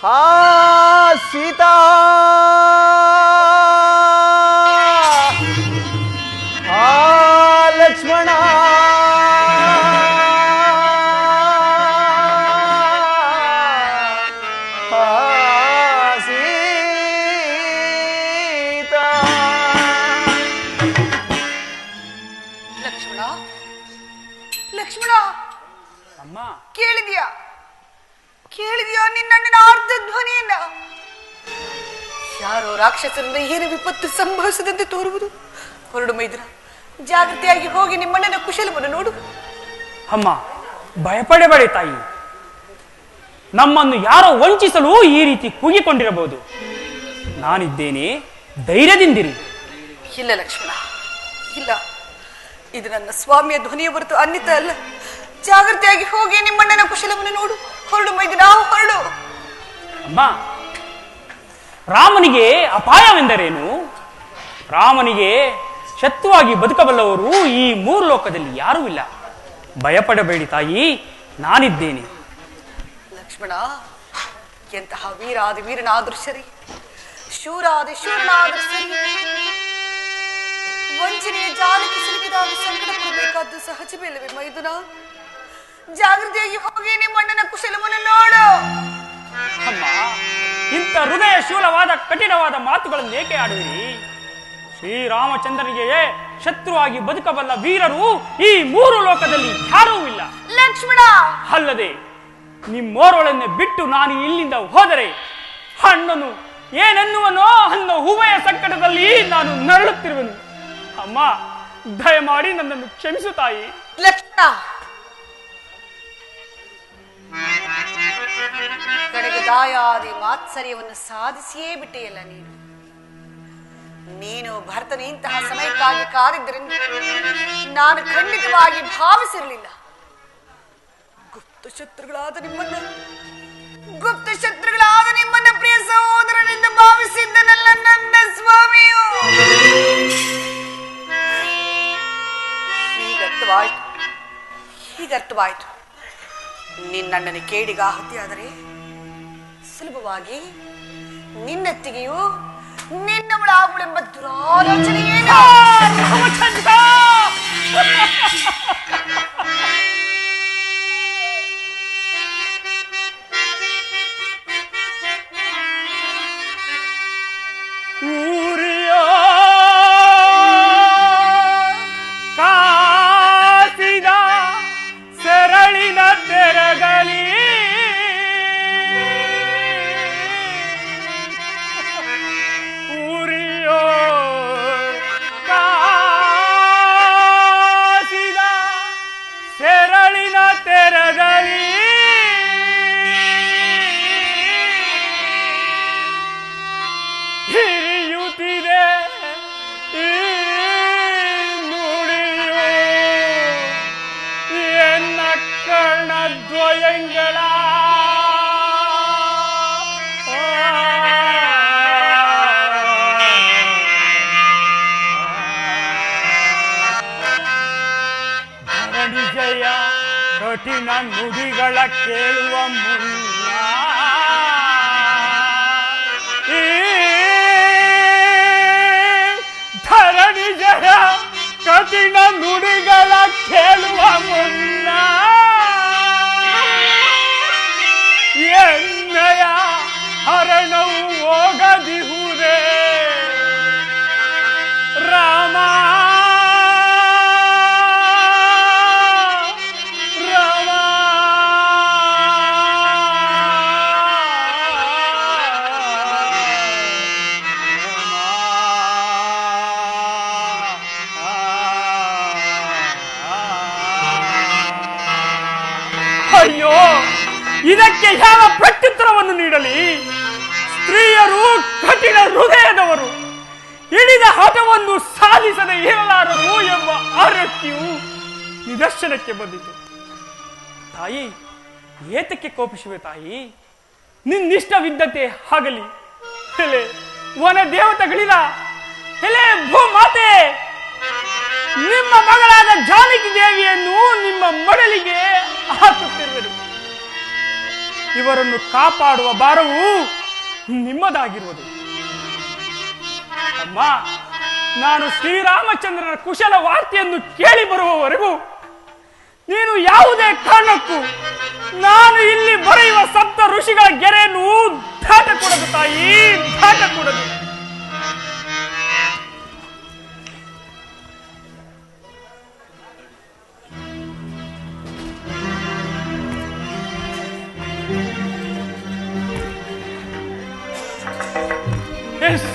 ಹಾ ಸೀತಾ, ಹಾ ಲಕ್ಷ್ಮಣ, ಹಾ ಸೀತಾ. ಲಕ್ಷ್ಮಣ, ಲಕ್ಷ್ಮಣ, ಅಮ್ಮ ಕೇಳಿದ್ಯಾ? ಕೇಳಿದ್ಯಾ ನಿನ್ನಣ್ಣನ ಆರ್ಧ ಧ್ವನಿಯನ್ನ? ಯಾರೋ ರಾಕ್ಷಸರಿಂದ ಏನು ವಿಪತ್ತು ಸಂಭವಿಸದಂತೆ ತೋರುವುದು. ಹೊರಡು ಮೈದ್ರ, ಜಾಗೃತಿಯಾಗಿ ಹೋಗಿ ನಿಮ್ಮಣ್ಣನ ಕುಶಲವನ್ನು ನೋಡು. ಅಮ್ಮ, ಭಯಪಡಬೇಡಿ ತಾಯಿ. ನಮ್ಮನ್ನು ಯಾರೋ ವಂಚಿಸಲು ಈ ರೀತಿ ಕೂಗಿಕೊಂಡಿರಬಹುದು. ನಾನಿದ್ದೇನೆ, ಧೈರ್ಯದಿಂದಿರಿ. ಇಲ್ಲ ಲಕ್ಷ್ಮಣ, ಇಲ್ಲ. ಇದು ನನ್ನ ಸ್ವಾಮಿಯ ಧ್ವನಿಯ ಹೊರತು ಅನ್ಯತ ಅಲ್ಲ. ಜಾಗೃತಿಯಾಗಿ ಹೋಗಿ ನಿಮ್ಮಣ್ಣನ ಕುಶಲವನ್ನು ನೋಡು. ಹೊರಡು ಮೈದಿನ, ಹೊರಡು. ಅಮ್ಮ, ರಾಮನಿಗೆ ಅಪಾಯವೆಂದರೇನು? ರಾಮನಿಗೆ ಶತ್ರುವಾಗಿ ಬದುಕಬಲ್ಲವರು ಈ ಮೂರು ಲೋಕದಲ್ಲಿ ಯಾರೂ ಇಲ್ಲ. ಭಯಪಡಬೇಡಿ ತಾಯಿ, ನಾನಿದ್ದೇನೆ. ಲಕ್ಷ್ಮಣ, ಎಂತಹ ವೀರಾದಿ ವೀರನಾದರೂ ಸರಿ, ಶೂರಾದಿ ಶೂರನಾದರೂ ಸರಿ, ವಂಚನೆಯ ಜಾಲಕ್ಕೆ ಸಿಲುಕಿದಾಗ ಸಂಕಟ ಪಡಬೇಕಾದ್ದು ಸಹಜವೇ ಇಲ್ಲವೇ ಮೈದುನ? ಜಾಗೃತಿಯಾಗಿ ಹೋಗಿ ನಿಮ್ಮಣ್ಣನ ಕುಶಲವನ್ನು ನೋಡು. ಅಮ್ಮ, ಇಂಥ ಹೃದಯ ಶೂಲವಾದ ಕಠಿಣವಾದ ಮಾತುಗಳನ್ನು ಏಕೆ ಆಡುವಿರಿ? ಶ್ರೀರಾಮಚಂದ್ರನಿಗೆ ಶತ್ರುವಾಗಿ ಬದುಕಬಲ್ಲ ವೀರರು ಈ ಮೂರು ಲೋಕದಲ್ಲಿ ಯಾರೂ ಇಲ್ಲ. ಲಕ್ಷ್ಮಣ, ಅಲ್ಲದೆ ನಿಮ್ಮೋರೊಳನ್ನೇ ಬಿಟ್ಟು ನಾನು ಇಲ್ಲಿಂದ ಹೋದರೆ ಅಣ್ಣನು ಏನೆನ್ನುವನೋ ಅನ್ನೋ ಹೂವೆಯ ಸಂಕಟದಲ್ಲಿ ನಾನು ನರಳುತ್ತಿರುವೆನು. ಅಮ್ಮ, ದಯಮಾಡಿ ನನ್ನನ್ನು ಕ್ಷಮಿಸು ತಾಯಿ. ಲಕ್ಷ್ಮಣ, ಕಡೆಗೆ ದಾಯಾದಿ ಮಾತ್ಸರ್ಯವನ್ನು ಸಾಧಿಸಿಯೇ ಬಿಟ್ಟೆಯಲ್ಲ ನೀನು. ನೀನು ಭರತನ ಇಂತಹ ಸಮಯಕ್ಕಾಗಿ ಕಾದಿದ್ದರಿಂದ ನಾನು ಖಂಡಿತವಾಗಿ ಭಾವಿಸಿರಲಿಲ್ಲ. ಗುಪ್ತ ಶತ್ರುಗಳಾದ ನಿಮ್ಮನ್ನ ಪ್ರಿಯ ಸಹೋದರನಿಂದ ಭಾವಿಸಿದ್ದನಲ್ಲ ನನ್ನ ಸ್ವಾಮಿಯು. ಹೀಗರ್ಥವಾಯ್ತು. ನಿನ್ನಣ್ಣನ ಕೇಡಿಗಾಹುತಿಯಾದರೆ ಸುಲಭವಾಗಿ ನಿನ್ನತ್ತಿಗೆಯೂ ನಿನ್ನವಳಾಗುಳೆಂಬ ದುರಾಲೋಚನೆಯೇನು? ಕಠಿಣ ನುಡಿಗಳ ಕೇಳುವ ಮುನ್ನ ಧರಣಿ ಜಯ ಕಠಿಣ ನುಡಿಗಳ ಕೇಳುವ ಮುನ್ನ ಎನ್ನಯ ಹರಣವು ಹೋಗದಿಹುದೇ ರಾಮ. ಅಯ್ಯೋ, ಇದಕ್ಕೆ ಯಾವ ಪ್ರತ್ಯುತ್ತರವನ್ನು ನೀಡಲಿ? ಸ್ತ್ರೀಯರು ಕಠಿಣ ಹೃದಯದವರು, ಹಿಡಿದ ಹಠವನ್ನು ಸಾಧಿಸದೆ ಇರಲಾರರು ಎಂಬ ಆರಕ್ತಿಯು ನಿದರ್ಶನಕ್ಕೆ ಬಂದಿತು. ತಾಯಿ, ಏತಕ್ಕೆ ಕೋಪಿಸುವೆ ತಾಯಿ? ನಿನ್ನಿಷ್ಟವಿದ್ದಂತೆ ಆಗಲಿ. ಎಲೆ ವನ ದೇವತೆಗಳಿಲ್ಲ, ಎಲೆ ಭೂಮಾತೆ, ನಿಮ್ಮ ಮಗಳಾದ ಜಾನಕಿ ದೇವಿಯನ್ನು ನಿಮ್ಮ ಮಡಲಿಗೆ ಹಾಕುತ್ತಿರುವರು. ಇವರನ್ನು ಕಾಪಾಡುವ ಭಾರವು ನಿಮ್ಮದಾಗಿರುವುದು. ಅಮ್ಮ, ನಾನು ಶ್ರೀರಾಮಚಂದ್ರನ ಕುಶಲ ವಾರ್ತೆಯನ್ನು ಕೇಳಿ ಬರುವವರೆಗೂ ನೀನು ಯಾವುದೇ ಕಾರಣಕ್ಕೂ ನಾನು ಇಲ್ಲಿ ಬರೆಯುವ ಸಪ್ತ ಋಷಿಗಳ ಗೆರೆಯನ್ನು ದಾಟಕೂಡದು ತಾಯಿ, ದಾಟಕೂಡದು.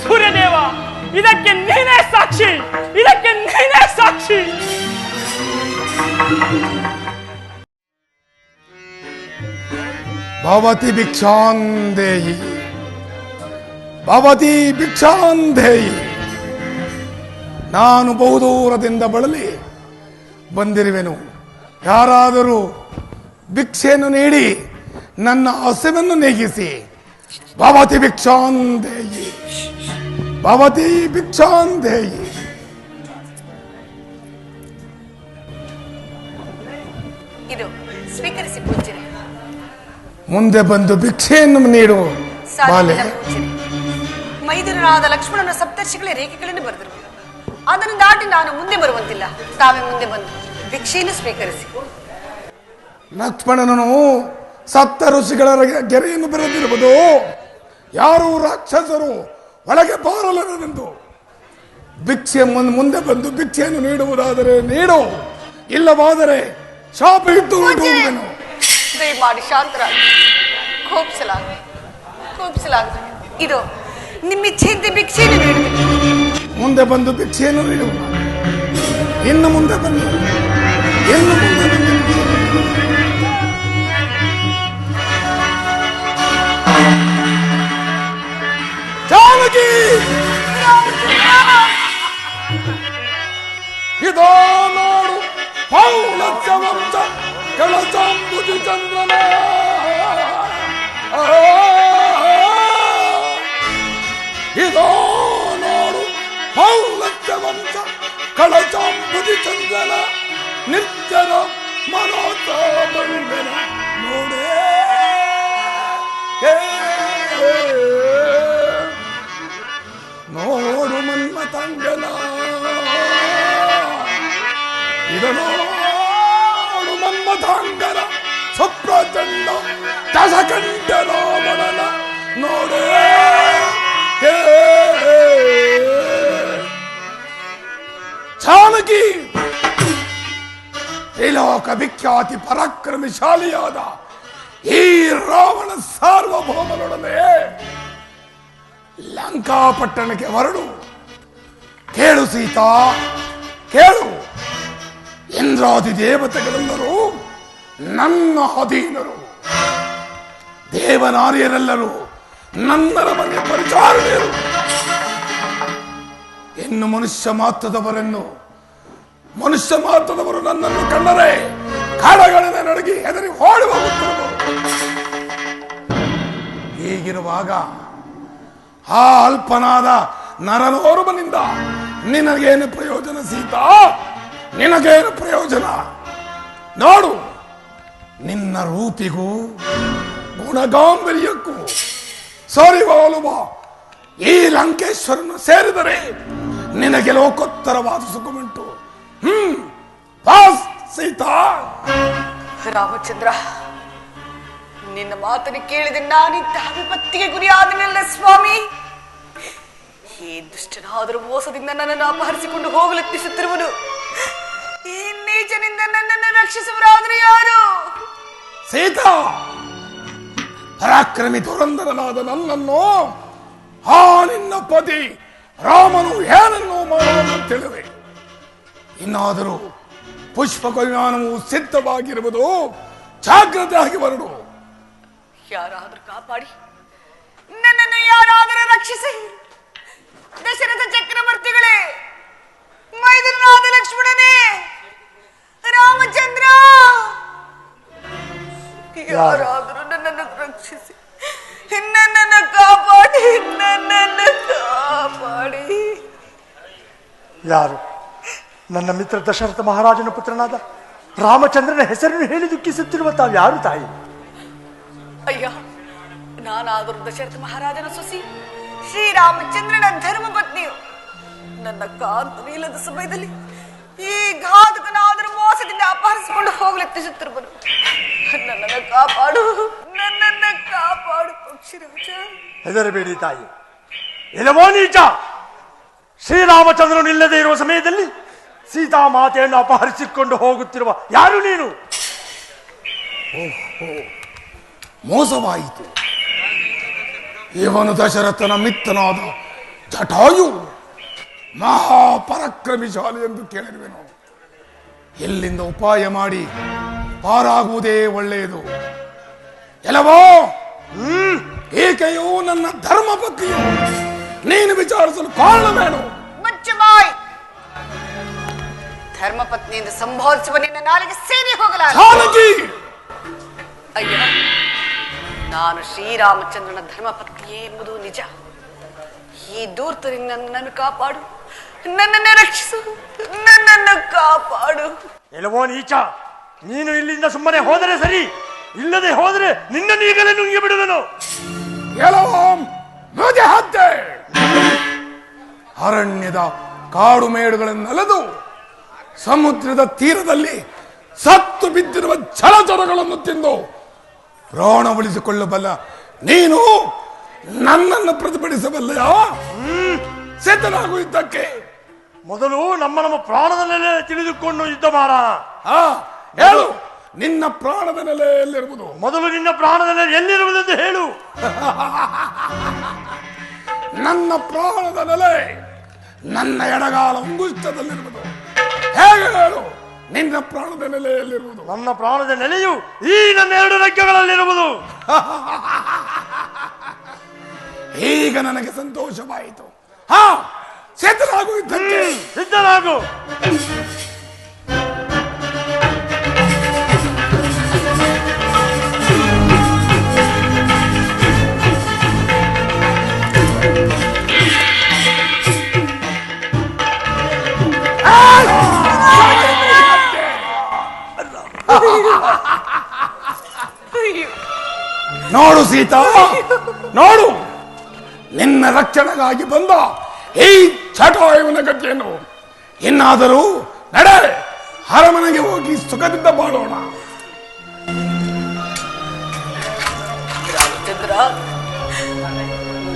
ಸೂರ್ಯದೇವ, ಇದಕ್ಕೆ ನೀನೇ ಸಾಕ್ಷಿ, ಇದಕ್ಕೆ ನೀನೇ ಸಾಕ್ಷಿ. ಭವತಿ ಭಿಕ್ಷಾಂದೇಹಿ, ಭವತಿ ಭಿಕ್ಷಾಂದೇಹಿ. ನಾನು ಬಹುದೂರದಿಂದ ಬಳಲಿ ಬಂದಿರುವೆನು. ಯಾರಾದರೂ ಭಿಕ್ಷೆಯನ್ನು ನೀಡಿ ನನ್ನ ಹಸಿವನ್ನು ನೀಗಿಸಿ. ಭವತಿ ಭಿಕ್ಷಾಂದೇಹಿ, ಭವತಿ ಭಿಕ್ಷಾಂದೇಹಿ. ಇದು ಸ್ವೀಕರಿಸಿ ಪೂಜ್ಯರೇ. ಮುಂದೆ ಬಂದು ಭಿಕ್ಷೆಯನ್ನು ನೀಡು ಬಾಲೆ. ಮೈದುನರಾದ ಲಕ್ಷ್ಮಣನ ಸಪ್ತರ್ಷಿಗಳೇ ರೇಖೆಗಳನ್ನು ಬರೆದರು. ಅದನ್ನು ದಾಟಿ ನಾನು ಮುಂದೆ ಬರುವಂತಿಲ್ಲ. ತಾವೇ ಮುಂದೆ ಬಂದು ಭಿಕ್ಷೆಯನ್ನು ಸ್ವೀಕರಿಸಿ. ಲಕ್ಷ್ಮಣನನು ಸಪ್ತ ಋಷಿಗಳ ಗೆರೆಯನ್ನು ಬರೆದಿರುವುದು ಯಾರು ರಾಕ್ಷಸರು ಒಳಗೆ ಬಾರಲೆಂದು. ಭಿಕ್ಷೆ ಮುಂದೆ ಬಂದು ಭಿಕ್ಷೆಯನ್ನು ನೀಡುವುದಾದರೆ ನೀಡು, ಇಲ್ಲವಾದರೆ ಶಾಪ ಇಟ್ಟು ಹೊರಟುವೆನು. ದಯಮಾಡಿ ಶಾಂತರಾಗಿ. ಕೋಪಿಸಲಾಗ ಇದು ನಿಮ್ಮ ಇಚ್ಛೆಯಂತೆ ಭಿಕ್ಷೆಯನ್ನು ನೀಡುತ್ತೇನೆ. ಮುಂದೆ ಬಂದು ಭಿಕ್ಷೆಯನ್ನು ನೀಡು. ಇನ್ನು ಮುಂದೆ ಬಂದು, ಇನ್ನು ಮುಂದೆ ಬಂದು ಜಾನಕಿ, ಇದೋ ನೋಡು ಪೌಲಸ್ಯ ವಂಶ ಕಳಚಾಂಬುಜಿ ಚಂದ್ರನ. ಇದೋ ನೋಡು ಪೌಲಸ್ಯ ವಂಶ ಕಳಚಾಂಬುಜಿ ಚಂದ್ರನ ನಿರ್ಜರ ಮನೋತ ಬಂಧನ ನೋಡೇ. ನೋಡು ಮನ್ಮಥಾಂಗನ, ಇದು ನೋಡು ಮನ್ಮಥಾಂಗನ ಸುಪ್ರಚಂಡ ದಶಕಂಠ ರಾವಣನ ನೋಡೇ. ಜಾನಕಿ, ತ್ರಿಲೋಕ ವಿಖ್ಯಾತಿ ಪರಾಕ್ರಮಶಾಲಿಯಾದ ಈ ರಾವಣ ಸಾರ್ವಭೌಮನೊಡನೆ ಲಂಕಾಪಟ್ಟಣಕ್ಕೆ ಹೊರಡು. ಕೇಳು ಸೀತಾ, ಕೇಳು. ಇಂದ್ರಾದಿ ದೇವತೆಗಳೆಲ್ಲರೂ ನನ್ನ ಅಧೀನರು. ದೇವನಾರಿಯರೆಲ್ಲರೂ ನನ್ನರ ಮನೆ ಪರಿಚಾರಣಿಯರು. ಇನ್ನು ಮನುಷ್ಯ ಮಾತ್ರದವರು ನನ್ನನ್ನು ಕಂಡರೆ ಕಾಡಗಳನ್ನೇ ನಡಗಿ ಹೆದರಿ ಓಡಿ ಹೋಗುತ್ತಿರುವರು. ಹೀಗಿರುವಾಗ ಆ ಅಲ್ಪನಾದ ನರನೋರ್ವನಿಂದ ನಿನಗೇನು ಪ್ರಯೋಜನ ಸೀತಾ? ನಿನಗೇನು ಪ್ರಯೋಜನ? ನೋಡು, ನಿನ್ನ ರೂಪಿಗೂ ಗುಣಗಾಂಭೀರ್ಯಕ್ಕೂ ಸರಿವಾಲುವ ಈ ಲಂಕೇಶ್ವರನು ಸೇರಿದರೆ ನಿನಗೆ ಲೋಕೋತ್ತರವಾದ ಸುಖವುಂಟು. ಸೀತಾ. ರಾಮಚಂದ್ರ, ನಿನ್ನ ಮಾತನ್ನು ಕೇಳಿದ ನಾನಿದ್ದ ವಿಪತ್ತಿಗೆ ಗುರಿಯಾದನಲ್ಲ ಸ್ವಾಮಿ. ಈ ದುಷ್ಟನಾದರೂ ಮೋಸದಿಂದ ನನ್ನನ್ನು ಅಪಹರಿಸಿಕೊಂಡು ಹೋಗಲು ಯತ್ನಿಸುತ್ತಿರುವನು. ಈ ನೀಚನಿಂದ ನನ್ನನ್ನು ರಕ್ಷಿಸುವರಾದರೂ ಯಾರು? ಸೀತಾ, ಪರಾಕ್ರಮಿ ದುರಂಧರನಾದ ನನ್ನನ್ನು ಆ ನಿನ್ನ ಪತಿ ರಾಮನು ಏನನ್ನು ಮಾಡುವಂತ ತಿಳಿವೆ. ಇನ್ನಾದರೂ ಪುಷ್ಪಕ ವಿಮಾನವು ಸಿದ್ಧವಾಗಿರುವುದು, ಜಾಗ್ರತೆ ಆಗಿ ಹೊರಡು. ಯಾರಾದರೂ ಕಾಪಾಡಿ, ನನ್ನನ್ನು ಯಾರಾದರೂ ರಕ್ಷಿಸಿ. ದಶರಥ ಚಕ್ರವರ್ತಿಗಳೇ, ಮೈದುನನಾದ ಲಕ್ಷ್ಮಣನೇ, ರಾಮಚಂದ್ರ, ಯಾರಾದರೂ ನನ್ನನ್ನು ರಕ್ಷಿಸಿ, ನನ್ನನ್ನು ಕಾಪಾಡಿ, ನನ್ನನ್ನು ಕಾಪಾಡಿ. ಯಾರು? ನನ್ನ ಮಿತ್ರ ದಶರಥ ಮಹಾರಾಜನ ಪುತ್ರನಾದ ರಾಮಚಂದ್ರನ ಹೆಸರನ್ನು ಹೇಳಿ ದುಃಖಿಸುತ್ತಿರುವ ತಾವು ಯಾರು ತಾಯಿ? ಅಯ್ಯ, ನಾನಾದರೂ ದಶರಥ ಮಹಾರಾಜನ ಸೊಸಿ, ಶ್ರೀರಾಮಚಂದ್ರನ ಧರ್ಮ ಪತ್ನಿಯು. ನನ್ನ ಕಾಂತನು ಇಲ್ಲದ ಸಮಯದಲ್ಲಿ ಈ ಘಾತಕನಾದರೂ ಮೋಸದಿಂದ ಅಪಹರಿಸಿಕೊಂಡು ಹೋಗಲೆತ್ತಿಸುತ್ತಿರುವನು. ನನ್ನನ್ನು ಕಾಪಾಡು, ನನ್ನನ್ನು ಕಾಪಾಡು ಪಕ್ಷಿರಾಜ. ಹೆದರಬೇಡಿ ತಾಯಿ. ಇಲ್ಲವೋ ನೀಚ, ಶ್ರೀರಾಮಚಂದ್ರನು ಇಲ್ಲದೆ ಇರುವ ಸಮಯದಲ್ಲಿ ಸೀತಾಮಾತೆಯನ್ನು ಅಪಹರಿಸಿಕೊಂಡು ಹೋಗುತ್ತಿರುವ ಯಾರು ನೀನು? ಮೋಸವಾಯಿತು. ಇವನು ದಶರಥನ ಮಿತ್ರನಾದ ಜಟಾಯು, ಮಹಾಪರಾಕ್ರಮಿಶಾಲಿ ಎಂದು ಕೇಳಿರುವೆನು. ಎಲ್ಲಿಂದ ಉಪಾಯ ಮಾಡಿ ಪಾರಾಗುವುದೇ ಒಳ್ಳೆಯದು. ಎಲ್ಲವೋ ಏಕೆಯೋ ನನ್ನ ಧರ್ಮಪತ್ನಿಯು, ನೀನು ವಿಚಾರಿಸಲು ಕಾರಣವೇನು? ಮುಚ್ಚಬಾಯ್. ಧರ್ಮಪತ್ನಿಯಿಂದ ಸಂಭವಿಸುವ ನಿನ್ನ ನಾಲಿಗೆ ಸೇರಿ ಹೋಗಲಾರ. ಅಯ್ಯ, ನಾನು ಶ್ರೀರಾಮಚಂದ್ರನ ಧರ್ಮಪತ್ನಿಯೇ ಎಂಬುದು ನಿಜ. ಈ ದೂರ್ತರಿಂದ ನನ್ನನ್ನು ಕಾಪಾಡು, ನನ್ನನ್ನು ರಕ್ಷಿಸು, ನನ್ನನ್ನು ಕಾಪಾಡು. ಎಲ್ಲವೋ ನೀಚ, ನೀನು ಇಲ್ಲಿಂದ ಸುಮ್ಮನೆ ಹೋದರೆ ಸರಿ, ಇಲ್ಲದೆ ಹೋದರೆ ನಿನ್ನನ್ನು ಈಗಲೇ ನುಂಗಿ ಬಿಡುವೆನು. ಅರಣ್ಯದ ಕಾಡು ಮೇಡುಗಳನ್ನೆಳೆದು ಸಮುದ್ರದ ತೀರದಲ್ಲಿ ಸತ್ತು ಬಿದ್ದಿರುವ ಜಲಚರಗಳನ್ನು ತಿಂದು ಪ್ರಾಣ ಉಳಿಸಿಕೊಳ್ಳಬಲ್ಲ ನೀನು ನನ್ನನ್ನು ಪ್ರತಿಭಟಿಸಬಲ್ಲ? ಸಿದ್ಧನಾಗು ಯುದ್ಧಕ್ಕೆ. ಮೊದಲು ನಮ್ಮ ಪ್ರಾಣದ ನೆಲೆ ತಿಳಿದುಕೊಂಡು ಯುದ್ಧ ಮಾಡೋಣ. ಹೇಳು, ನಿನ್ನ ಪ್ರಾಣದ ನೆಲೆ ಎಲ್ಲಿರುವುದು? ಮೊದಲು ನಿನ್ನ ಪ್ರಾಣದ ನೆಲೆ ಎಲ್ಲಿರುವುದೆಂದು ಹೇಳು. ನನ್ನ ಪ್ರಾಣದ ನೆಲೆ ನನ್ನ ಎಡಗಾಲ ಅಂಗುಷ್ಟದಲ್ಲಿರುವುದು. ಹೇಗೆ ಹೇಳು, ನಿನ್ನ ಪ್ರಾಣದ ನೆಲೆ ಎಲ್ಲಿರುವುದು? ನನ್ನ ಪ್ರಾಣದ ನೆಲೆಯು ಈ ನನ್ನ 2 ರೆಕ್ಕೆಗಳಲ್ಲಿರುವುದು. ಈಗ ನನಗೆ ಸಂತೋಷವಾಯಿತು. ಸಿದ್ಧನಾಗು ಯುದ್ಧಕ್ಕೆ. ಸಿದ್ಧನಾಗು. ನೋಡು ಸೀತಾ, ನೋಡು, ನಿನ್ನ ರಕ್ಷಣೆಗಾಗಿ ಬಂದ ಈ ಜಟಾಯುವಿನ ಗತಿಯನ್ನು. ಇನ್ನಾದರೂ ನಡೆ, ಅರಮನೆಗೆ ಹೋಗಿ ಸುಖದಿಂದ ಬಾಳೋಣ. ರಾಮಚಂದ್ರ,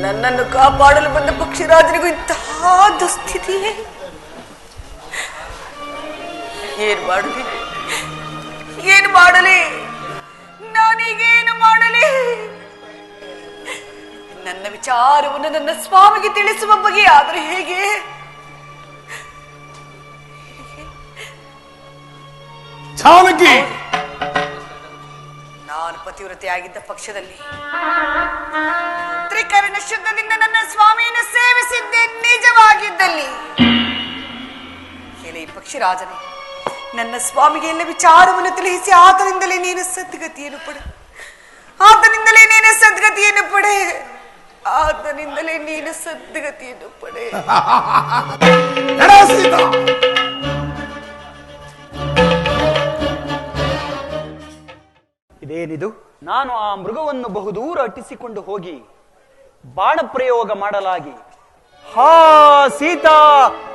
ನನ್ನನ್ನು ಕಾಪಾಡಲು ಬಂದ ಪಕ್ಷಿರಾಜನಿಗೂ ಇಂತಹ ದುಸ್ಥಿತಿಯೇ? ಏನ್ ಮಾಡಲಿ, ಏನು ಮಾಡಲಿ, ನಾನೀಗೇನು ಮಾಡಲಿ? ನನ್ನ ವಿಚಾರವನ್ನು ನನ್ನ ಸ್ವಾಮಿಗೆ ತಿಳಿಸುವ ಬಗೆ ಆದ್ರೆ ಹೇಗೆ? ಜಾನಕಿ, ನಾನು ಪತಿವ್ರತೆಯಾಗಿದ್ದ ಪಕ್ಷದಲ್ಲಿ ತ್ರಿಕರಣ ಶುದ್ಧದಿಂದ ನನ್ನ ಸ್ವಾಮಿಯನ್ನು ಸೇವಿಸಿದ್ದೆ ನಿಜವಾಗಿದ್ದಲ್ಲಿ, ಈ ಪಕ್ಷಿರಾಜನೇ, ನನ್ನ ಸ್ವಾಮಿಗೆ ಎಲ್ಲ ವಿಚಾರವನ್ನು ತಿಳಿಸಿ ಆತನಿಂದಲೇ ನೀನು ಸದ್ಗತಿಯನ್ನು ಪಡೆ, ಆತನಿಂದಲೇ ನೀನು ಸದ್ಗತಿಯನ್ನು ಪಡೆ, ಆತನಿಂದಲೇ ನೀನು ಸದ್ಗತಿಯನ್ನು ಪಡೆ. ಇದೇನಿದು? ನಾನು ಆ ಮೃಗವನ್ನು ಬಹುದೂರ ಅಟ್ಟಿಸಿಕೊಂಡು ಹೋಗಿ ಬಾಣ ಪ್ರಯೋಗ ಮಾಡಲಾಗಿ ಹಾ ಸೀತಾ,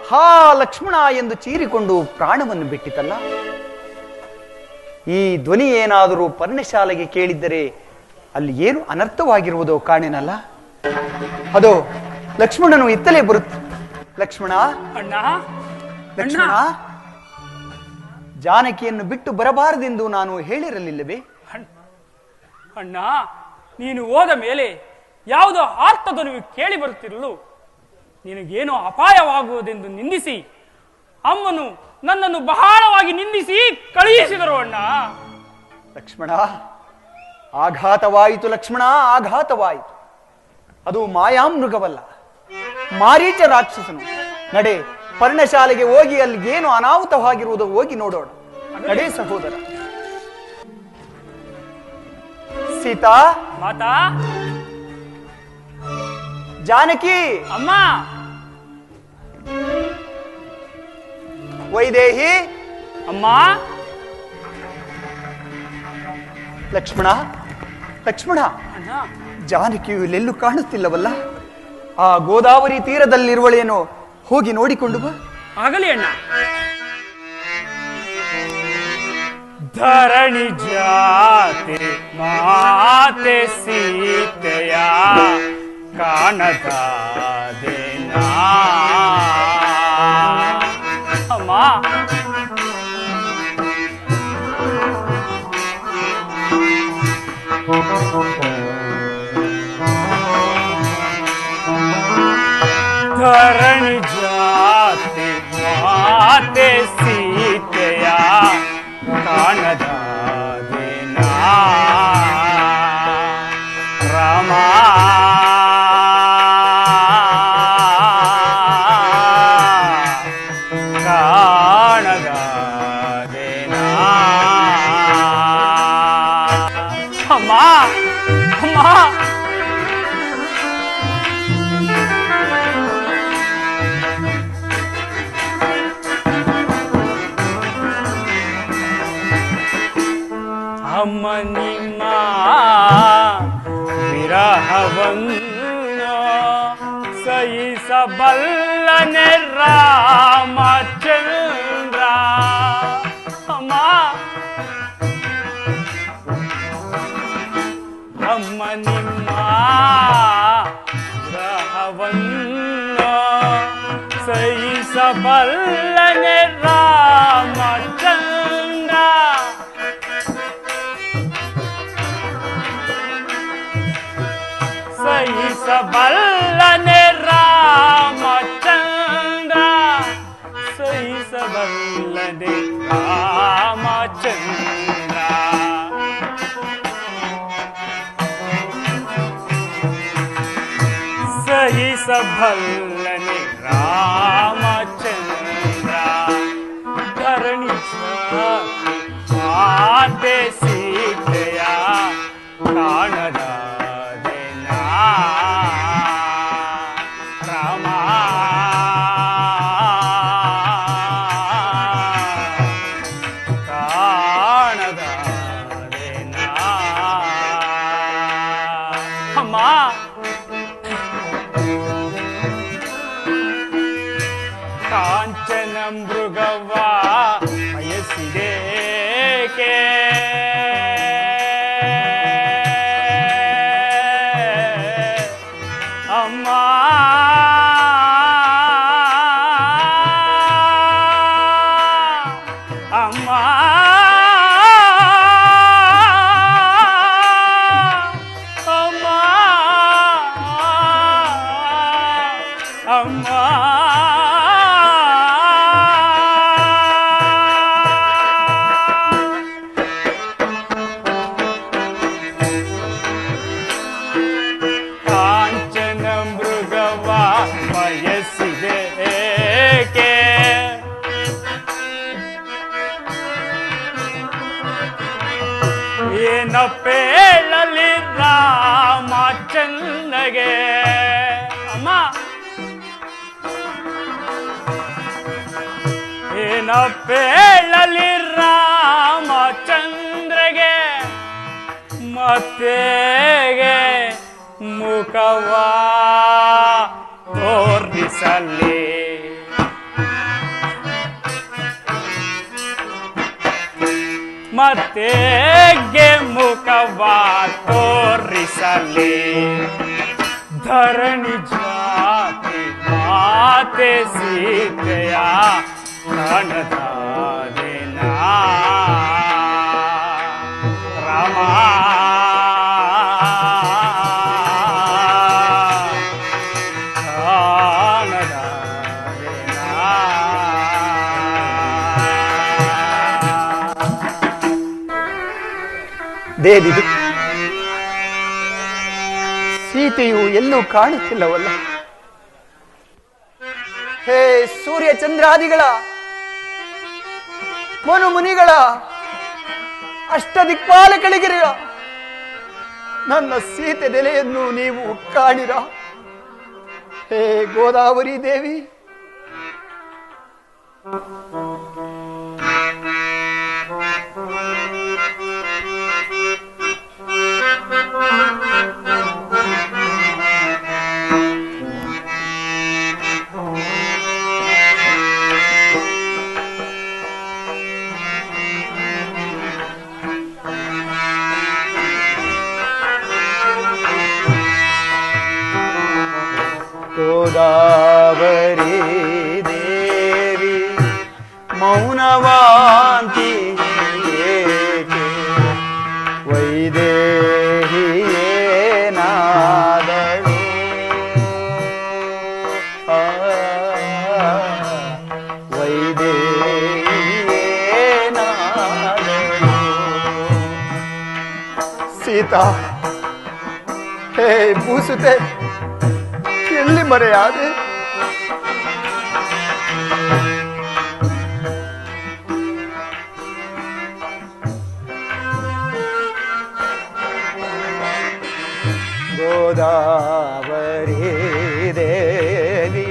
ಹಾ ಲಕ್ಷ್ಮಣ ಎಂದು ಚೀರಿಕೊಂಡು ಪ್ರಾಣವನ್ನು ಬಿಟ್ಟಿತಲ್ಲ. ಈ ಧ್ವನಿ ಏನಾದರೂ ಪರ್ಣಶಾಲೆಗೆ ಕೇಳಿದ್ದರೆ ಅಲ್ಲಿ ಏನು ಅನರ್ಥವಾಗಿರುವುದೋ ಕಾಣೆನಲ್ಲ. ಅದೋ ಲಕ್ಷ್ಮಣನು ಇತ್ತಲೇ ಬರುತ್ತೆ. ಲಕ್ಷ್ಮಣ, ಅಣ್ಣ, ಲಕ್ಷ್ಮಣ, ಜಾನಕಿಯನ್ನು ಬಿಟ್ಟು ಬರಬಾರದೆಂದು ನಾನು ಹೇಳಿರಲಿಲ್ಲವೇ? ಅಣ್ಣ, ನೀನು ಹೋದ ಮೇಲೆ ಯಾವುದೋ ಆರ್ತಧ್ವನಿಯು ಕೇಳಿ ಬರುತ್ತಿರಲು ನಿನಗೇನೋ ಅಪಾಯವಾಗುವುದೆಂದು ನಿಂದಿಸಿ ಅಮ್ಮನು ನನ್ನನ್ನು ಬಹಳವಾಗಿ ನಿಂದಿಸಿ ಕಳುಹಿಸಿದರು. ಅಣ್ಣ, ಲಕ್ಷ್ಮಣ, ಆಘಾತವಾಯಿತು. ಲಕ್ಷ್ಮಣ, ಆಘಾತವಾಯಿತು. ಅದು ಮಾಯಾಮೃಗವಲ್ಲ, ಮಾರೀಚ ರಾಕ್ಷಸನು. ನಡೆ, ಪರ್ಣಶಾಲೆಗೆ ಹೋಗಿ ಅಲ್ಲಿ ಏನು ಅನಾಹುತವಾಗಿರುವುದು ಹೋಗಿ ನೋಡೋಣ. ನಡೆ ಸಹೋದರ. ಸೀತಾ, ಮಾತಾ, ಜಾನಕಿ, ಅಮ್ಮ, ವೈದೇಹಿ, ಅಮ್ಮ, ಲಕ್ಷ್ಮಣ, ಲಕ್ಷ್ಮಣ, ಅಣ್ಣ, ಜಾನಕಿಯು ಇಲ್ಲೆಲ್ಲೂ ಕಾಣುತ್ತಿಲ್ಲವಲ್ಲ? ಆ ಗೋದಾವರಿ ತೀರದಲ್ಲಿರುವಳೇನೋ, ಹೋಗಿ ನೋಡಿಕೊಂಡು ಬಾ. ಆಗಲಿ ಅಣ್ಣ. ಧರಣಿ ಜಾತೆ ಮಾತೆ ಸೀತೆಯ ಕಾಣದಾದೇನಾ ಅಮ್ಮ. ಧರಣಿ ಜಾತೆ ಮಾತೆ ಸೀತೆಯ ಕಾಣದಾದೇನಾ ರಾಮ. ಕಾಣದಾದೇನಾ ಅಮ್ಮ. ಅಮ್ಮ ಅಮ್ಮ ನಿಮ್ಮ ವಿರಹವನ್ನು ಸಹಿಸಬಲ್ಲನೆ ರಾಮಚಂದ್ರ. ಅಮ್ಮ ಅಮ್ಮ ನಿಮ್ಮ ವಿರಹವನ್ನು ಸಹಿಸಬಲ್ಲನೆ ರಾಮಚಂದ್ರ. ಸಹಿಸಬಲ್ಲನೆ ರಾಮಚಂದ್ರ. ಸಹಿಸಬಲ್ಲನೆ ರಾಮಚಂದ್ರ. ಸಹಿಸಬಲ್ಲನೆ ರಾಮಚಂದ್ರ. ಧರಣಿ ಮಾತೆ ಸೀತೆಯ ಕಾಣದಾದೇನಾ ರಾಮ. ಕಾಣದಾದೇನಾ ಅಮ್ಮ. ಕಾಂಚನ ಮೃಗವ ಬಯಸಿದೇಕೆ ಅಮ್ಮ. ಅಮ್ಮ ಅಮ್ಮ ಅಮ್ಮ. ಕಾಂಚನ ಮೃಗವ ಬಯಸಿದೇಕೆ ಏನಪ್ಪೇಳಲಿ ರಾಮಚಂದ್ರಗೆ ಅಮ್ಮ. ಏನಪ್ಪೇಳಲಿ ರಾಮಚಂದ್ರಗೆ ಮತ್ತೆಗೆ ಮುಖವ ತೋರಿಸಲಿ. ಮತ್ತೆಗೆ ಮುಖವ ತೋರಿಸಲಿ. ಧರಣಿ ಜಾತಿ ಮಾತೆ ಸೀತೆಯ ಕಾಣದಾದೇನಾ ರಾಮ. ದೇದಿದು ಸೀತೆಯು ಎಲ್ಲೂ ಕಾಣುತ್ತಿಲ್ಲವಲ್ಲ? ಹೇ ಸೂರ್ಯ ಚಂದ್ರಾದಿಗಳ, ಮನು ಮುನಿಗಳ, ಅಷ್ಟದಿಕ್ಪಾಲಕಳಿಗೆ ನನ್ನ ಸೀತೆ ನೆಲೆಯನ್ನು ನೀವು ಕಾಣಿರ? ಹೇ ಗೋದಾವರಿ ದೇವಿ, ಗೋದಾವರಿ ದೇವಿ ಮೌನವಾಂತಿ ಏಕೆ ವೈದೇಹಿಯೇನಾದಳು ವೈದೇಹಿಯೇನಾದಳು ಸೀತಾ ಹೇ ಭೂಸುತೆ ಎಲ್ಲಿ ಮರೆಯಾದೆ ಗೋದಾವರಿ ದೇವಿ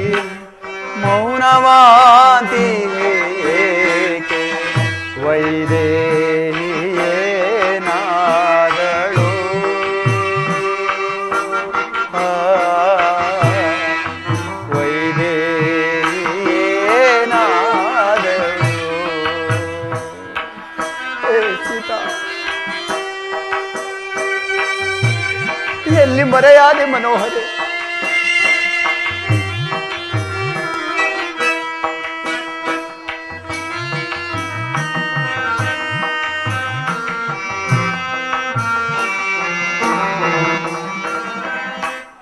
ಮೌನವಾಂತಿ ಏಕೆ ವೈದೇಹಿಯೇನಾದಳು ವೈದೇಹಿಯೇನಾದಳು ಹೇ ಸೀತಾ ಎಲ್ಲಿ ಮರೆಯಾದೆ ಮನೋಹರೆ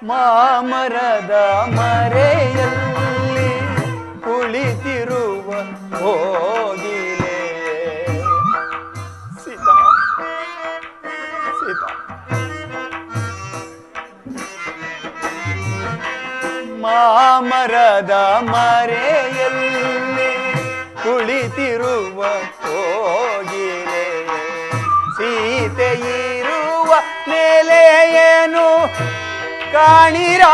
ಮಾಮರದ ಮರೆಯಲ್ಲಿ ಕುಳಿತಿರುವ ಹೋಗಿಲೆ ಸೀತಾ ಸೀತಾ ಮಾಮರದ ಮರೆಯಲ್ಲಿ ಕುಳಿತಿರುವ ಹೋಗಿಲೆ ಸೀತೆಯಿರುವ ನೆಲೆಯೇನು ಕಾಣಿರಾ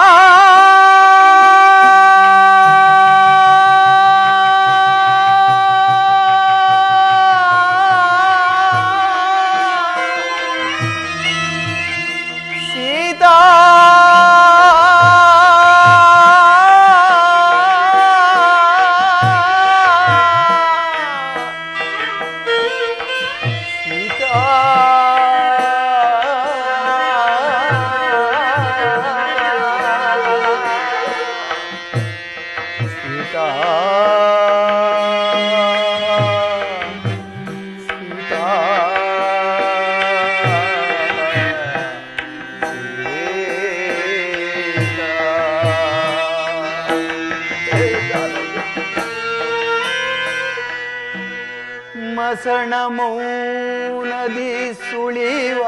ಸೀತಾ ಮಸಣ ಮೌನದಿ ಸುಳಿವ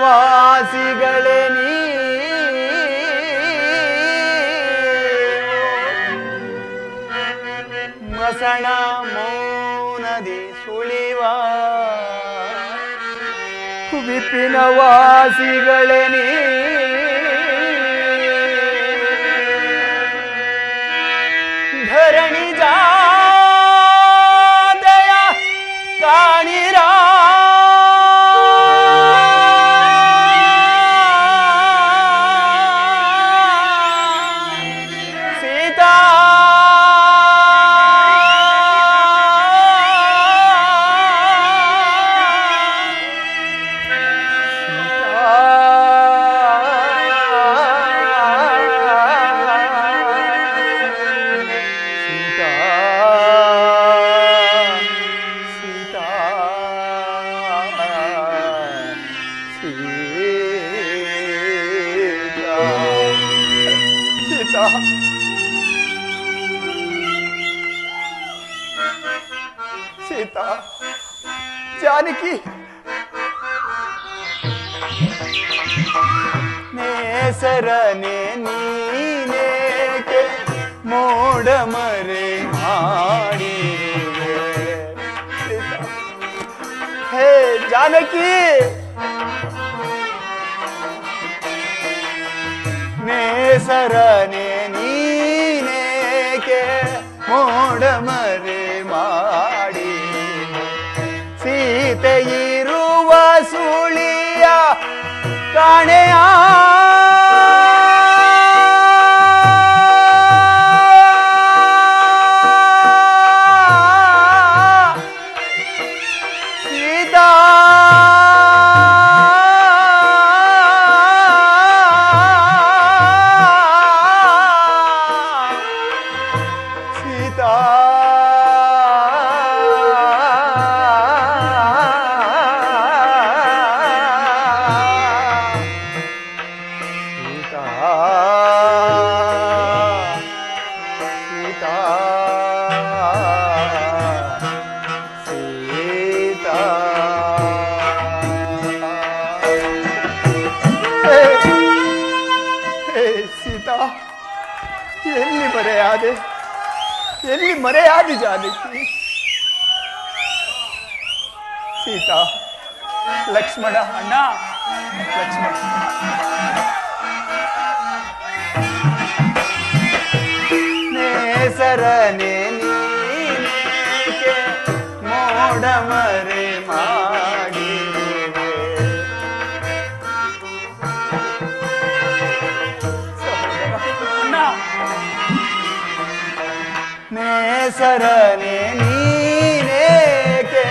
ವಿಪಿನವಾಸಿಗಳೇ ನೀ ಮಸಣ ಮೌನದಿ ಸುಳಿವ ವಿಪಿನವಾಸಿಗಳೇ ನೀ ಧರಣಿ ಜಾದಯ ಕಾಣಿರ ಸೀತಾ ಸೀತಾ ಜಾನಕಿ ನೇಸರನೆ ನೀನೇಕೆ ಮೋಡ ಮರೆ ಮಾಡಿರುವೆ ಸೀತಾ ಹೇ ಜಾನಕಿ ನೇಸರನೆ ನೀನೇಕೆ ಮೋಡ ಮರೆ ಮಾಡಿ ಸೀತೆಯಿರುವ ಸುಳಿಯ ಕಾಣೆಯ ಸೀತಾ ಎಲ್ಲಿ ಮರೆಯಾದೆ, ಎಲ್ಲಿ ಮರೆಯಾದೆ ಜಾನಕಿ? ಸೀತಾ, ಲಕ್ಷ್ಮಣ, ಅಣ್ಣ, ಲಕ್ಷ್ಮಣ, ನೇಸರನೆ ನೀನೇಕೆ ಮೋಡ ಮರೆ ಮಾಡಿರುವೆ? ಅಣ್ಣ, ನೇಸರನೆ ನೀನೇಕೆ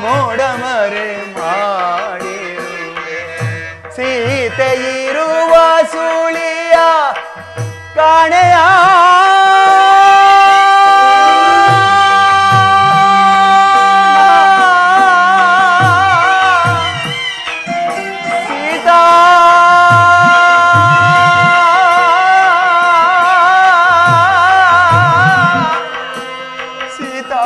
ಮೋಡ ಮರೆ ಮಾಡಿರುವೆ? ಸೀತೆ ಇರುವ ಸುಳಿಯ ಕಾಣೆಯ ಸೀತಾ, ಸೀತಾ,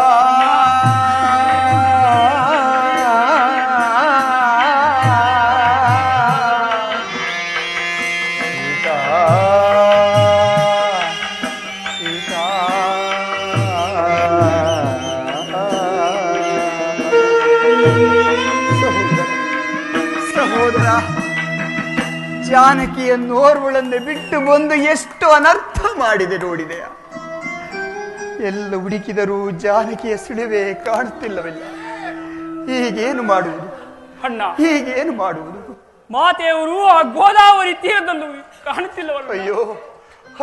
ಸಹೋದರ, ಜಾನಕಿಯನ್ನೋರ್ವಳನ್ನೇ ಬಿಟ್ಟು ಬಂದು ಎಷ್ಟು ಅನರ್ಥ ಮಾಡಿದೆ ನೋಡಿದೆಯಾ? ಎಲ್ಲ ಹುಡುಕಿದರೂ ಜಾನಕಿಯ ಸುಳಿವೆ ಕಾಣುತ್ತಿಲ್ಲವಿಲ್ಲ. ಹೀಗೇನು ಮಾಡುವುದು? ಅಣ್ಣ, ಹೀಗೇನು ಮಾಡುವುದು? ಮಾತೆಯವರು ಆ ಗೋದಾವರಿ ತೀರದಲ್ಲೂ ಕಾಣುತ್ತಿಲ್ಲವಲ್ಲ? ಅಯ್ಯೋ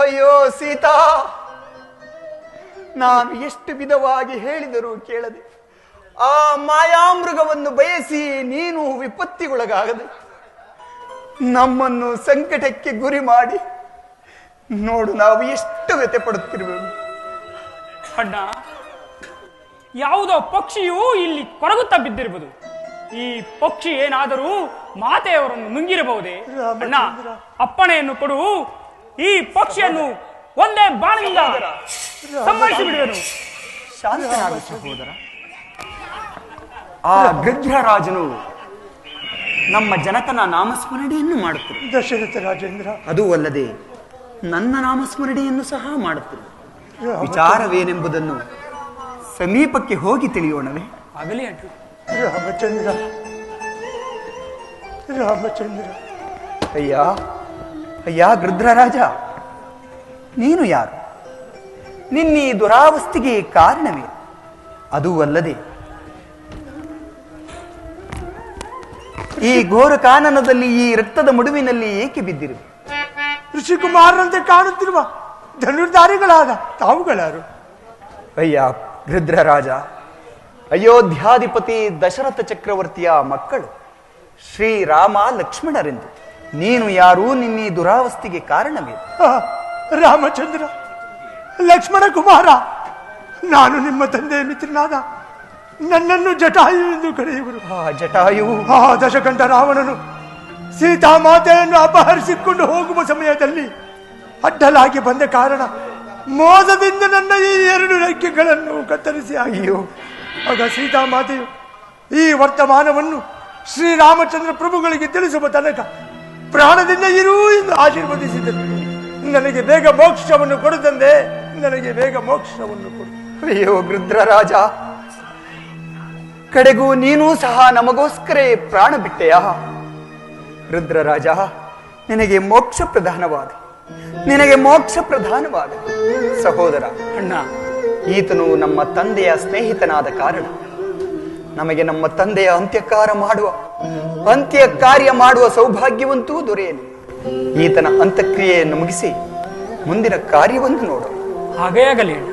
ಅಯ್ಯೋ ಸೀತಾ, ನಾನು ಎಷ್ಟು ವಿಧವಾಗಿ ಹೇಳಿದರೂ ಕೇಳದೆ ಆ ಮಾಯಾಮೃಗವನ್ನು ಬಯಸಿ ನೀನು ವಿಪತ್ತಿಗೊಳಗಾಗದೆ ನಮ್ಮನ್ನು ಸಂಕಟಕ್ಕೆ ಗುರಿ ಮಾಡಿ ನೋಡು, ನಾವು ಎಷ್ಟು ವ್ಯಥೆ ಪಡುತ್ತಿರುವೆವು. ಅಣ್ಣ, ಯಾವುದೋ ಪಕ್ಷಿಯು ಇಲ್ಲಿ ಕೊರಗುತ್ತಾ ಬಿದ್ದಿರಬಹುದು. ಈ ಪಕ್ಷಿ ಏನಾದರೂ ಮಾತೆಯವರನ್ನು ನುಂಗಿರಬಹುದೇ? ಅಣ್ಣ, ಅಪ್ಪಣೆಯನ್ನು ಕೊಡು, ಈ ಪಕ್ಷಿಯನ್ನು ಒಂದೇ ಬಾಣದಿಂದ ಸಂಹರಿಸಿ ಬಿಡುವೆನು. ಶಾಂತನಾದ ಸಹೋದರ, ಆ ಗೃಧ್ರರಾಜನು ನಮ್ಮ ಜನಕನ ನಾಮಸ್ಮರಣೆಯನ್ನು ಮಾಡುತ್ತಿರು. ದಶರಥ ರಾಜೇಂದ್ರ, ಅದೂ ಅಲ್ಲದೆ ನನ್ನ ನಾಮಸ್ಮರಣೆಯನ್ನು ಸಹ ಮಾಡುತ್ತಿರು. ವಿಚಾರವೇನೆಂಬುದನ್ನು ಸಮೀಪಕ್ಕೆ ಹೋಗಿ ತಿಳಿಯೋಣವೇ? ಆಗಲಿ ಅಣ್ಣ. ರಾಮಚಂದ್ರ, ರಾಮಚಂದ್ರ. ಅಯ್ಯ ಅಯ್ಯ ಗೃಧ್ರರಾಜ, ನೀನು ಯಾರು? ನಿನ್ನೀ ದುರಾವಸ್ಥೆಗೆ ಕಾರಣವೇ? ಅದೂ ಅಲ್ಲದೆ ಈ ಘೋರ ಕಾನನದಲ್ಲಿ ಈ ರಕ್ತದ ಮಡುವಿನಲ್ಲಿ ಏಕೆ ಬಿದ್ದಿರುವೆ? ಋಷಿಕುಮಾರರಂತೆ ಕಾಣುತ್ತಿರುವ ಧನುರ್ಧಾರಿಗಳಾದ ತಾವುಗಳಾರು? ಅಯ್ಯ ಗೃಧ್ರರಾಜ, ಅಯೋಧ್ಯಾಧಿಪತಿ ದಶರಥ ಚಕ್ರವರ್ತಿಯ ಮಕ್ಕಳು ಶ್ರೀರಾಮ ಲಕ್ಷ್ಮಣರೆಂದು. ನೀನು ಯಾರು? ನಿನ್ನೀ ದುರಾವಸ್ಥೆಗೆ ಕಾರಣವೇ? ರಾಮಚಂದ್ರ, ಲಕ್ಷ್ಮಣ ಕುಮಾರ, ನಾನು ನಿಮ್ಮ ತಂದೆಯ ಮಿತ್ರನಾದ ನನ್ನನ್ನು ಜಟಾಯು ಎಂದು ಕರೆಯುವರು. ಜಟಾಯು, ಆ ದಶಕಂಠ ರಾವಣನು ಸೀತಾಮಾತೆಯನ್ನು ಅಪಹರಿಸಿಕೊಂಡು ಹೋಗುವ ಸಮಯದಲ್ಲಿ ಅಡ್ಡಲಾಗಿ ಬಂದ ಕಾರಣ ಮೋಸದಿಂದ ನನ್ನ ಈ 2 ರೆಕ್ಕೆಗಳನ್ನು ಕತ್ತರಿಸಿ ಅಯ್ಯೋ. ಆಗ ಸೀತಾಮಾತೆಯು ಈ ವರ್ತಮಾನವನ್ನು ಶ್ರೀರಾಮಚಂದ್ರ ಪ್ರಭುಗಳಿಗೆ ತಿಳಿಸುವ ತನಕ ಪ್ರಾಣದಿಂದ ಇರು ಎಂದು ಆಶೀರ್ವದಿಸಿದರು. ನನಗೆ ಬೇಗ ಮೋಕ್ಷವನ್ನು ಕೊಡು ತಂದೆ, ನನಗೆ ಬೇಗ ಮೋಕ್ಷವನ್ನು ಕೊಡು. ಅಯ್ಯೋ ಗೃಧ್ರರಾಜ, ಕಡೆಗೂ ನೀನೂ ಸಹ ನಮಗೋಸ್ಕರ ಪ್ರಾಣ ಬಿಟ್ಟೆಯಾ? ರುದ್ರರಾಜ, ನಿನಗೆ ಮೋಕ್ಷ ಪ್ರಧಾನವಾದ, ನಿನಗೆ ಮೋಕ್ಷ ಪ್ರಧಾನವಾದ. ಸಹೋದರ, ಅಣ್ಣ, ಈತನು ನಮ್ಮ ತಂದೆಯ ಸ್ನೇಹಿತನಾದ ಕಾರಣ ನಮಗೆ ನಮ್ಮ ತಂದೆಯ ಅಂತ್ಯ ಕಾರ್ಯ ಮಾಡುವ ಸೌಭಾಗ್ಯವಂತೂ ದೊರೆಯಲಿ. ಈತನ ಅಂತ್ಯಕ್ರಿಯೆಯನ್ನು ಮುಗಿಸಿ ಮುಂದಿನ ಕಾರ್ಯವನ್ನು ನೋಡು. ಹಾಗೇ ಆಗಲಿ ಅಣ್ಣ.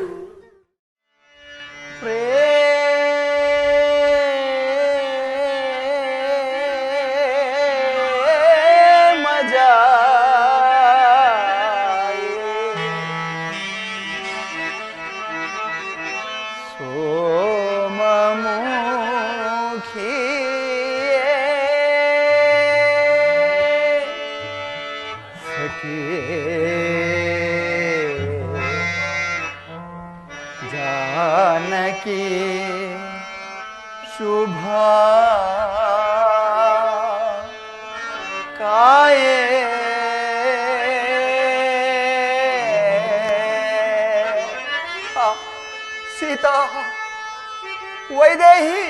जानकी शुभा काये ಸೀತಾ, ವೈದೇಹಿ,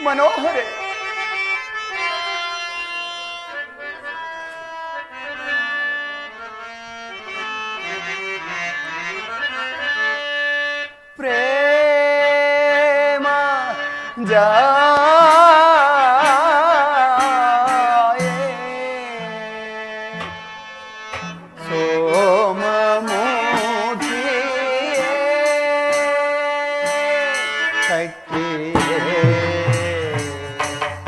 ಮನೋಹರೆ, ಪ್ರೇಮ ಜಾಯೇ ಸೋಮಮುಖಿಯೇ ಕಕ್ಕಿಯೇ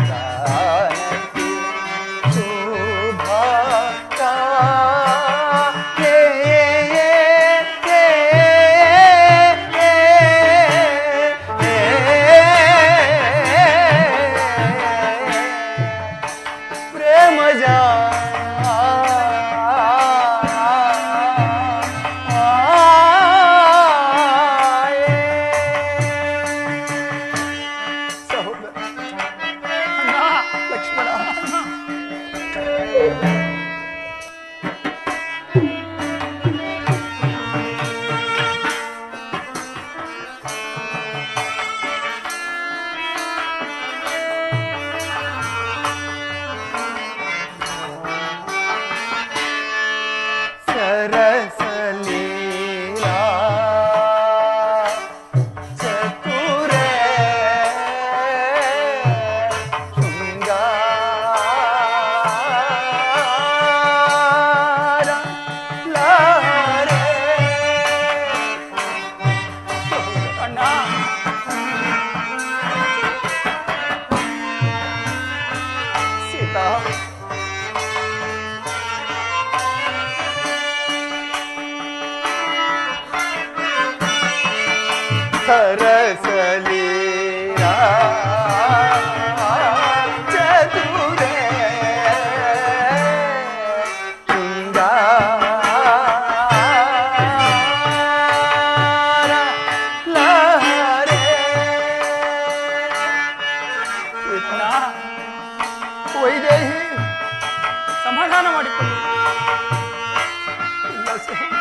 ಕಾನಕಿ ಪ್ರೇಮ ಸಹೋದರ ಲಕ್ಷ್ಮಣ, ಸರಸಲೀಲಾ ಚತುರೇ ಶೃಂಗಾರ ಲಹರೇ. ಅಣ್ಣ, ಸೀತಾ, ಸರಸಲೀಲಾ ಚತುರೇ ಶೃಂಗಾರ ಲಹರೇ. ಅಣ್ಣ, ವೈದೇಹಿ, ಸಮಾಧಾನ ಮಾಡಿಕೊಳ್ಳಿ. ಇಲ್ಲ ಸಹೋದರ.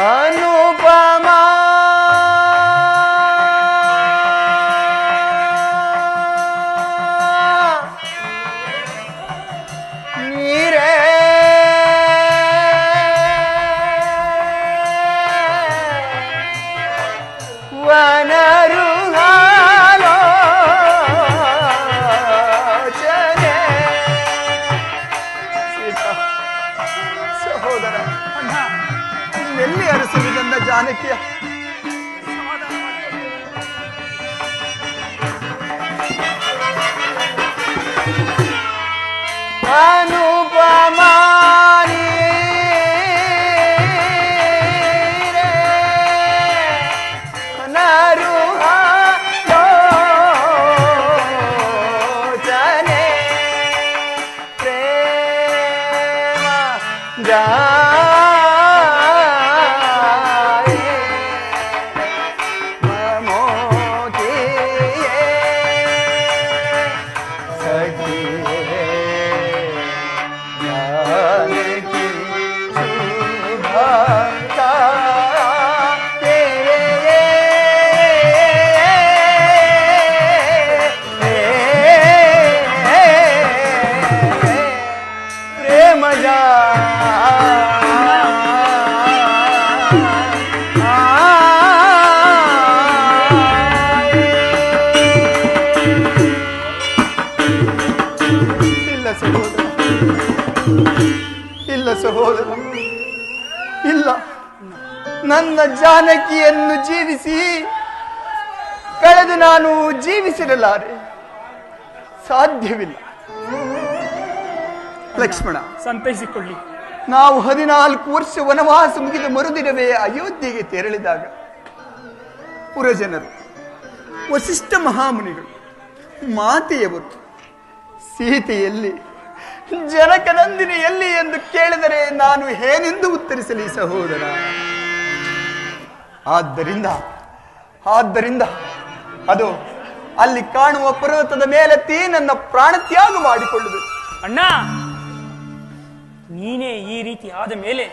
ಅನುಪಮಾ ನೀರೇ ವನರುಹಾಲೋಚನೆ. ಸೀತಾ, ಸಹೋದರ, ಅಣ್ಣ ಎಲ್ಲಿ ಅರಸಲು ನನ್ನ ಜಾನಕಿಯ? ಸಮಾಧಾನ ಮಾಡಿಕೊಳ್ಳಿ. ಅನುಪಮಾ ನೀರೇ ವನರುಹಾಲೋಚನೆ. ಪ್ರೇಮ ಜಾಯೆ ಮಮೋಕಿಯೇ ಸಖಿಯೇ ಜಾನಕಿ ಶುಭಕಾಯೇ. ಪ್ರೇಮ ಇಲ್ಲ ಸಹೋದರ, ಇಲ್ಲ ಸಹೋದರ, ಇಲ್ಲ. ನನ್ನ ಜಾನಕಿಯನ್ನು ಜೀವಿಸಿ ಕಳೆದು ನಾನು ಜೀವಿಸಿರಲಾರೆ, ಸಾಧ್ಯವಿಲ್ಲ. ಲಕ್ಷ್ಮಣ, ಸಂತೈಸಿಕೊಳ್ಳಿ. ನಾವು 14 ವರ್ಷ ವನವಾಸ ಮುಗಿದ ಮರುದಿನವೇ ಅಯೋಧ್ಯೆಗೆ ತೆರಳಿದಾಗ ಪುರಜನರು, ವಸಿಷ್ಠ ಮಹಾಮುನಿಗಳು, ಮಾತೆಯವರು ಸೀತೆಯಲ್ಲಿ, ಜನಕನಂದಿನಿ ಎಲ್ಲಿ ಎಂದು ಕೇಳಿದರೆ ನಾನು ಏನೆಂದು ಉತ್ತರಿಸಲಿ ಸಹೋದರ? ಆದ್ದರಿಂದ ಅದು ಅಲ್ಲಿ ಕಾಣುವ ಪರ್ವತದ ಮೇಲೆತ್ತಿ ನನ್ನ ಪ್ರಾಣತ್ಯಾಗ ಮಾಡಿಕೊಳ್ಳುವೆ. ಅಣ್ಣ, ನೀನೇ ಈ ರೀತಿ ಆದ ಮೇಲೆ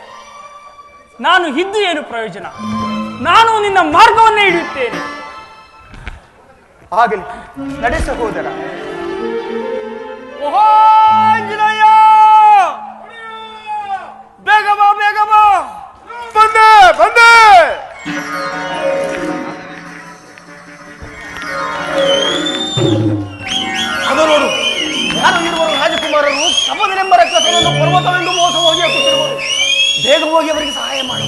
ನಾನು ಇದ್ದು ಏನು ಪ್ರಯೋಜನ? ನಾನು ನಿನ್ನ ಮಾರ್ಗವನ್ನೇ ಹಿಡಿಯುತ್ತೇನೆ. ಆಗಲಿ, ನಡೆ ಸಹೋದರ. ಓಹೋ ಆಂಜನೇಯ! ಬೇಗ ಬಾ, ಬೇಗ ಬಾ. ಬಂದೆ ಬಂದೆ. ಅದು ನೋಡು, ಯಾರು ಇರುವರು ರಾಜಕುಮಾರರು ಕಮಲನೆಂಬ ರಕ್ಕಸನನ್ನು ಪರ್ವತವೆಂದು ಮೋಸ ಹೋಗಿ ಹತ್ತುತ್ತಿರುವರು. ಬೇಗ ಹೋಗಿ ಅವರಿಗೆ ಸಹಾಯ ಮಾಡು.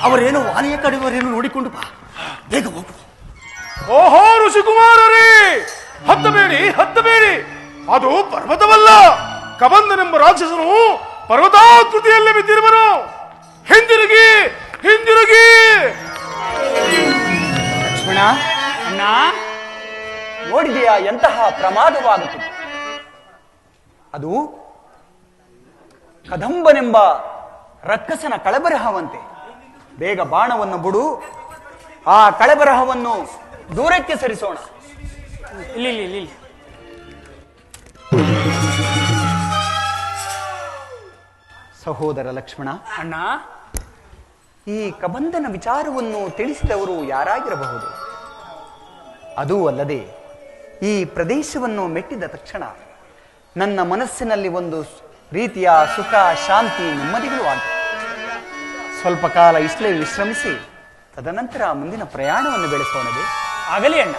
ಅವರೇನು ವಾಲಿಯ ಕಡೆಯವರೇನು ನೋಡಿಕೊಂಡು ಬಾ. ಬೇಗ ಹೋಗು. ಓಹೋ ಋಷಿಕುಮಾರರೇ, ಹತ್ತಬೇಡಿ ಹತ್ತಬೇಡಿ. ಅದು ಪರ್ವತವಲ್ಲ, ಕಬಂಧನೆಂಬ ರಾಕ್ಷಸನು ಪರ್ವತಾಕೃತಿಯಲ್ಲಿ ಬಿದ್ದಿರುವನು. ಹಿಂದಿರುಗಿ ಹಿಂದಿರುಗಿ. ಲಕ್ಷ್ಮಣ, ಅಣ್ಣ, ನೋಡಿದೆಯಾ ಎಂತಹ ಪ್ರಮಾದವಾಗುತ್ತದೆ? ಅದು ಕದಂಬನೆಂಬ ರಕ್ಕಸನ ಕಳಬರಹವಂತೆ. ಬೇಗ ಬಾಣವನ್ನು ಬಿಡು, ಆ ಕಳಬರಹವನ್ನು ದೂರಕ್ಕೆ ಸರಿಸೋಣ. ಇಲ್ಲಿ ಇಲ್ಲಿ ಇಲ್ಲಿ. ಸಹೋದರ ಲಕ್ಷ್ಮಣ, ಅಣ್ಣ, ಈ ಕಬಂಧನ ವಿಚಾರವನ್ನು ತಿಳಿಸಿದವರು ಯಾರಾಗಿರಬಹುದು? ಅದೂ ಅಲ್ಲದೆ ಈ ಪ್ರದೇಶವನ್ನು ಮೆಟ್ಟಿದ ತಕ್ಷಣ ನನ್ನ ಮನಸ್ಸಿನಲ್ಲಿ ಒಂದು ರೀತಿಯ ಸುಖ, ಶಾಂತಿ, ನೆಮ್ಮದಿಗಳು ಆಗಿದೆ. ಸ್ವಲ್ಪ ಕಾಲ ಇಷ್ಟಲೇ ವಿಶ್ರಮಿಸಿ ತದನಂತರ ಮುಂದಿನ ಪ್ರಯಾಣವನ್ನು ಬೆಳೆಸೋಣವೇ? ಆಗಲಿ ಅಣ್ಣ.